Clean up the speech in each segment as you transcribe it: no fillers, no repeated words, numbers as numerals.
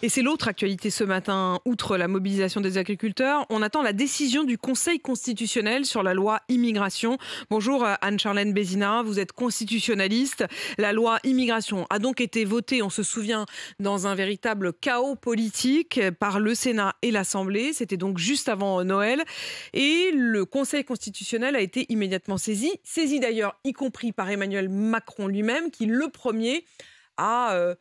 Et c'est l'autre actualité ce matin. Outre la mobilisation des agriculteurs, on attend la décision du Conseil constitutionnel sur la loi immigration. Bonjour Anne-Charlène Bézina, vous êtes constitutionnaliste. La loi immigration a donc été votée, on se souvient, dans un véritable chaos politique par le Sénat et l'Assemblée. C'était donc juste avant Noël. Et le Conseil constitutionnel a été immédiatement saisi d'ailleurs, y compris par Emmanuel Macron lui-même, qui le premier a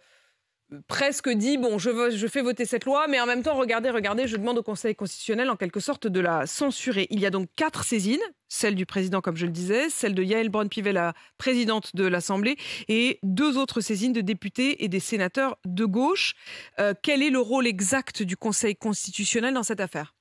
presque dit bon, je fais voter cette loi, mais en même temps, regardez, je demande au Conseil constitutionnel en quelque sorte de la censurer. Il y a donc 4 saisines, celle du président, comme je le disais, celle de Yaël Braun-Pivet, la présidente de l'Assemblée, et 2 autres saisines de députés et des sénateurs de gauche. Quel est le rôle exact du Conseil constitutionnel dans cette affaire ?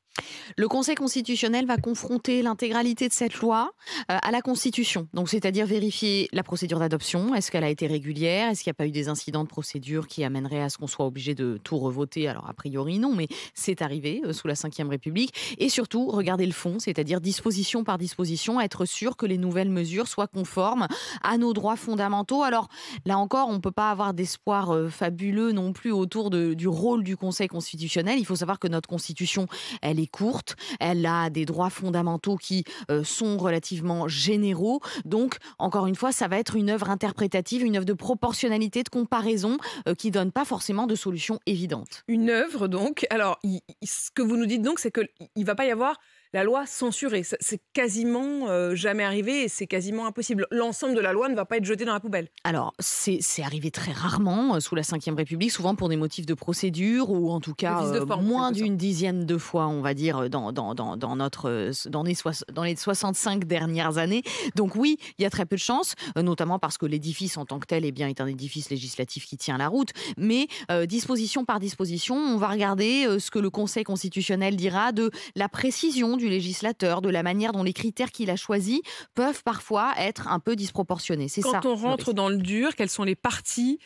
Le Conseil constitutionnel va confronter l'intégralité de cette loi à la Constitution. Donc, c'est-à-dire vérifier la procédure d'adoption. Est-ce qu'elle a été régulière ? Est-ce qu'il n'y a pas eu des incidents de procédure qui amèneraient à ce qu'on soit obligé de tout revoter ? Alors, a priori, non, mais c'est arrivé sous la Ve République. Et surtout, regarder le fond, c'est-à-dire disposition par disposition, être sûr que les nouvelles mesures soient conformes à nos droits fondamentaux. Alors, là encore, on ne peut pas avoir d'espoir fabuleux non plus autour du rôle du Conseil constitutionnel. Il faut savoir que notre Constitution, elle est courte, elle a des droits fondamentaux qui sont relativement généraux. Donc, encore une fois, ça va être une œuvre interprétative, une œuvre de proportionnalité, de comparaison qui ne donne pas forcément de solution évidente. Une œuvre, donc. Alors, ce que vous nous dites donc, c'est qu'il ne va pas y avoir la loi censurée. C'est quasiment jamais arrivé et c'est quasiment impossible. L'ensemble de la loi ne va pas être jeté dans la poubelle. Alors, c'est arrivé très rarement sous la Ve République, souvent pour des motifs de procédure ou en tout cas moins d'une dizaine de fois, on va dire, dans les 65 dernières années. Donc oui, il y a très peu de chance, notamment parce que l'édifice en tant que tel est un édifice législatif qui tient la route. Mais disposition par disposition, on va regarder ce que le Conseil constitutionnel dira de la précision du législateur, de la manière dont les critères qu'il a choisis peuvent parfois être un peu disproportionnés. C'est ça. Quand on rentre dans le dur, quelles sont les parties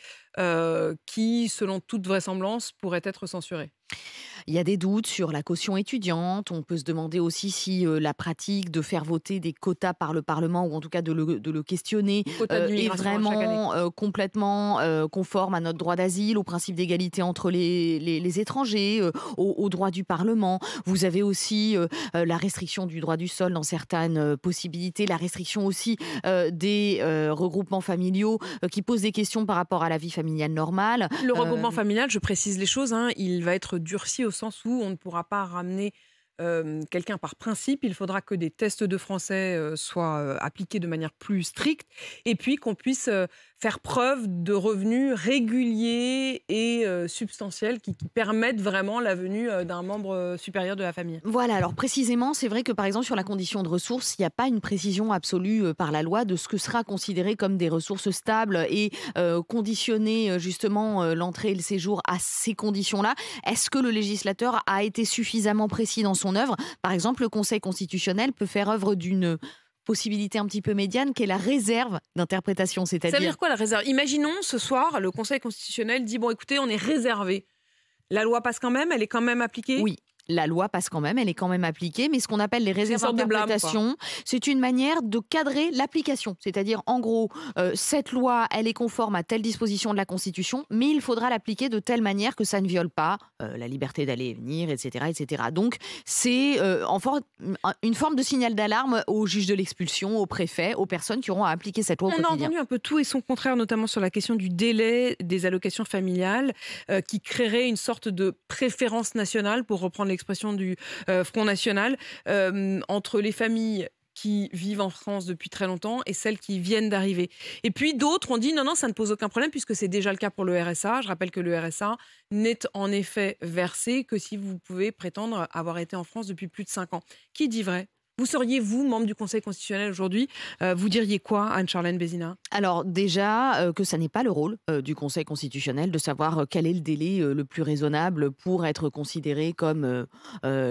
qui, selon toute vraisemblance, pourraient être censurées ? Il y a des doutes sur la caution étudiante. On peut se demander aussi si la pratique de faire voter des quotas par le Parlement, ou en tout cas de le questionner, est vraiment complètement conforme à notre droit d'asile, au principe d'égalité entre les étrangers, au droit du Parlement. Vous avez aussi la restriction du droit du sol dans certaines possibilités, la restriction aussi des regroupements familiaux qui posent des questions par rapport à la vie familiale normale. Le regroupement familial, je précise les choses, il va être durci au sens où on ne pourra pas ramener quelqu'un par principe. Il faudra que des tests de français soient appliqués de manière plus stricte et puis qu'on puisse faire preuve de revenus réguliers et substantiels qui permettent vraiment la venue d'un membre supérieur de la famille. Voilà, alors précisément, c'est vrai que par exemple sur la condition de ressources, il n'y a pas une précision absolue par la loi de ce que sera considéré comme des ressources stables et conditionner justement l'entrée et le séjour à ces conditions-là. Est-ce que le législateur a été suffisamment précis dans son œuvre ? Par exemple, le Conseil constitutionnel peut faire œuvre d'une possibilité un petit peu médiane, qui est la réserve d'interprétation. Ça veut dire quoi la réserve ? Imaginons ce soir, le Conseil constitutionnel dit bon écoutez, on est réservé. La loi passe quand même, elle est quand même appliquée ? Oui. La loi passe quand même, elle est quand même appliquée, mais ce qu'on appelle les réserves d'interprétation, c'est une manière de cadrer l'application. C'est-à-dire, en gros, cette loi, elle est conforme à telle disposition de la Constitution, mais il faudra l'appliquer de telle manière que ça ne viole pas la liberté d'aller et venir, etc., etc. Donc, c'est une forme de signal d'alarme aux juges de l'expulsion, aux préfets, aux personnes qui auront à appliquer cette loi au quotidien. On a entendu un peu tout et son contraire, notamment sur la question du délai des allocations familiales, qui créerait une sorte de préférence nationale, pour reprendre l'expression du Front National, entre les familles qui vivent en France depuis très longtemps et celles qui viennent d'arriver. Et puis d'autres ont dit non, ça ne pose aucun problème puisque c'est déjà le cas pour le RSA. Je rappelle que le RSA n'est en effet versé que si vous pouvez prétendre avoir été en France depuis plus de 5 ans. Qui dit vrai ? Vous seriez, vous, membre du Conseil constitutionnel aujourd'hui, vous diriez quoi, Anne-Charlène Bézina ? Alors déjà, que ça n'est pas le rôle du Conseil constitutionnel de savoir quel est le délai le plus raisonnable pour être considéré comme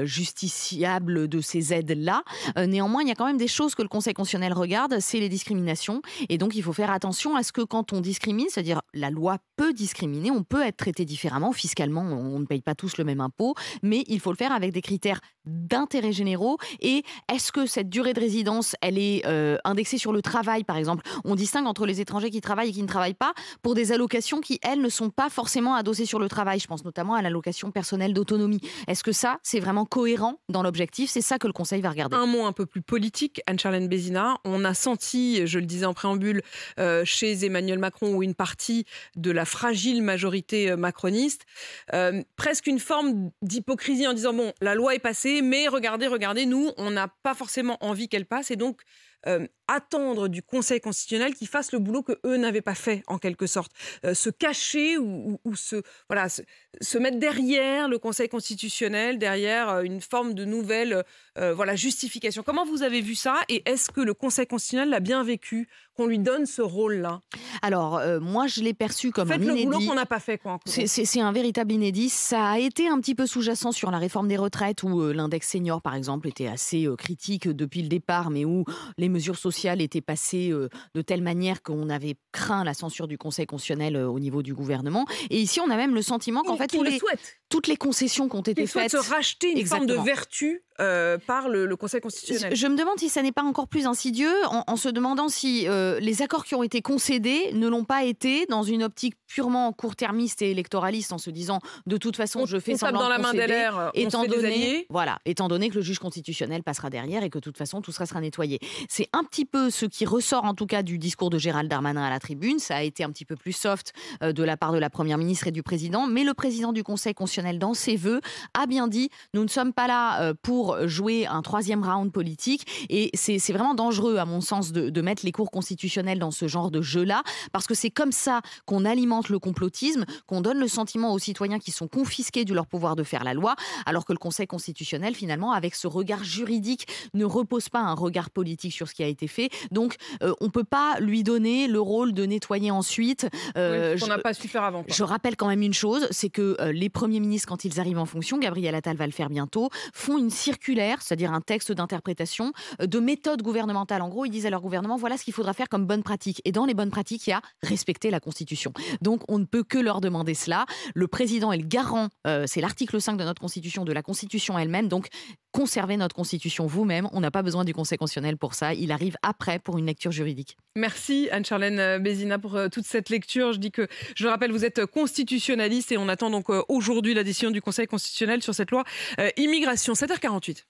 justiciable de ces aides-là. Néanmoins, il y a quand même des choses que le Conseil constitutionnel regarde, c'est les discriminations. Et donc, il faut faire attention à ce que quand on discrimine, c'est-à-dire la loi peut discriminer, on peut être traité différemment. Fiscalement, on ne paye pas tous le même impôt, mais il faut le faire avec des critères d'intérêt généraux et est-ce que cette durée de résidence, elle est indexée sur le travail, par exemple? On distingue entre les étrangers qui travaillent et qui ne travaillent pas pour des allocations qui, elles, ne sont pas forcément adossées sur le travail. Je pense notamment à l'allocation personnelle d'autonomie. Est-ce que ça, c'est vraiment cohérent dans l'objectif? C'est ça que le Conseil va regarder. Un mot un peu plus politique, Anne-Charlène Bézina. On a senti, je le disais en préambule, chez Emmanuel Macron ou une partie de la fragile majorité macroniste, presque une forme d'hypocrisie en disant bon, la loi est passée, mais regardez, nous, on n'a pas forcément envie qu'elle passe et donc attendre du Conseil constitutionnel qu'il fasse le boulot que eux n'avaient pas fait en quelque sorte, se cacher ou se mettre derrière le Conseil constitutionnel, derrière une forme de nouvelle justification. Comment vous avez vu ça et est-ce que le Conseil constitutionnel l'a bien vécu, qu'on lui donne ce rôle-là? Alors, moi, je l'ai perçu comme un inédit. Faites le boulot qu'on n'a pas fait, quoi. C'est un véritable inédit. Ça a été un petit peu sous-jacent sur la réforme des retraites où l'index senior, par exemple, était assez critique depuis le départ, mais où les mesures sociales étaient passées de telle manière qu'on avait craint la censure du Conseil constitutionnel au niveau du gouvernement. Et ici, on a même le sentiment qu'en fait, toutes les concessions qui ont été faites... Il souhaite se racheter une forme de vertu par le Conseil constitutionnel. Je me demande si ça n'est pas encore plus insidieux, en se demandant si les accords qui ont été concédés ne l'ont pas été dans une optique purement court-termiste et électoraliste, en se disant de toute façon je fais semblant de concéder, étant donné que le juge constitutionnel passera derrière et que de toute façon tout sera nettoyé. C'est un petit peu ce qui ressort en tout cas du discours de Gérald Darmanin à la tribune. Ça a été un petit peu plus soft de la part de la Première ministre et du Président, mais le Président du Conseil constitutionnel dans ses vœux a bien dit nous ne sommes pas là pour jouer un troisième round politique et c'est vraiment dangereux à mon sens de mettre les cours constitutionnels dans ce genre de jeu-là parce que c'est comme ça qu'on alimente le complotisme, qu'on donne le sentiment aux citoyens qui sont confisqués de leur pouvoir de faire la loi, alors que le Conseil constitutionnel, finalement, avec ce regard juridique, ne repose pas un regard politique sur ce qui a été fait. Donc, on ne peut pas lui donner le rôle de nettoyer ensuite. On n'a pas su faire avant. Je rappelle quand même une chose, c'est que les premiers ministres, quand ils arrivent en fonction, Gabriel Attal va le faire bientôt, font une circulaire, c'est-à-dire un texte d'interprétation de méthode gouvernementale. En gros, ils disent à leur gouvernement, voilà ce qu'il faudra faire comme bonne pratique. Et dans les bonnes pratiques, il y a respecter la Constitution. Donc, on ne peut que leur demander cela. Le président est le garant, c'est l'article 5 de notre Constitution, de la Constitution elle-même. Donc, conservez notre Constitution vous-même. On n'a pas besoin du Conseil constitutionnel pour ça. Il arrive après pour une lecture juridique. Merci Anne-Charlène Bézina pour toute cette lecture. Je le rappelle, vous êtes constitutionnaliste et on attend donc aujourd'hui la décision du Conseil constitutionnel sur cette loi immigration. 7h48.